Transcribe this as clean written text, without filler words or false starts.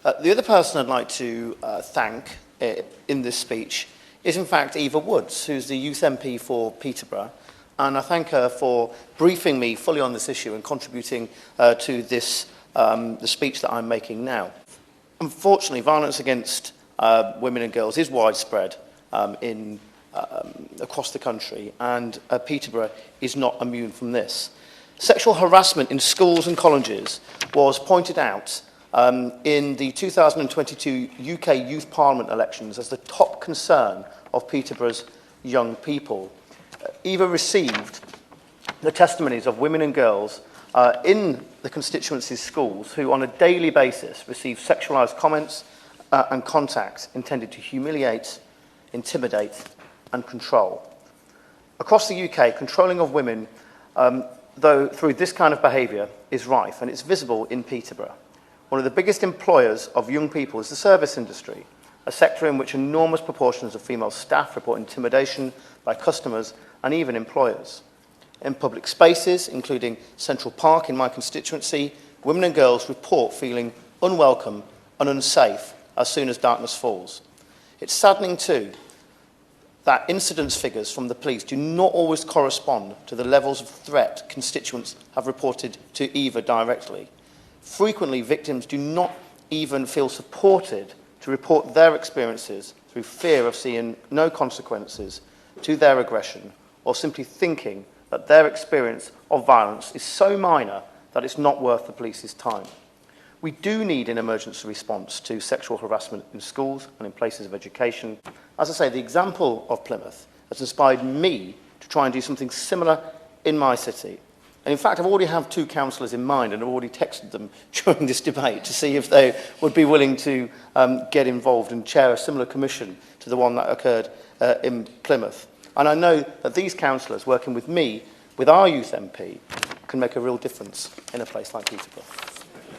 The other person I'd like to thank in this speech is in fact Eva Woods, who's the Youth MP for Peterborough, and I thank her for briefing me fully on this issue and contributing to this, the speech that I'm making now. Unfortunately, violence against women and girls is widespread across the country, and Peterborough is not immune from this. Sexual harassment in schools and colleges was pointed out in the 2022 UK Youth Parliament elections as the top concern of Peterborough's young people. Eva received the testimonies of women and girls in the constituency's schools who on a daily basis receive sexualised comments and contacts intended to humiliate, intimidate and control. Across the UK, controlling of women though through this kind of behaviour is rife, and it's visible in Peterborough. One of the biggest employers of young people is the service industry, a sector in which enormous proportions of female staff report intimidation by customers and even employers. In public spaces, including Central Park in my constituency, women and girls report feeling unwelcome and unsafe as soon as darkness falls. It's saddening too that incidence figures from the police do not always correspond to the levels of threat constituents have reported to Eva directly. Frequently, victims do not even feel supported to report their experiences through fear of seeing no consequences to their aggression, or simply thinking that their experience of violence is so minor that it's not worth the police's time. We do need an emergency response to sexual harassment in schools and in places of education. As I say, the example of Plymouth has inspired me to try and do something similar in my city. And in fact, I've already have 2 councillors in mind, and I've already texted them during this debate to see if they would be willing to get involved and chair a similar commission to the one that occurred in Plymouth. And I know that these councillors, working with me, with our Youth MP, can make a real difference in a place like Peterborough.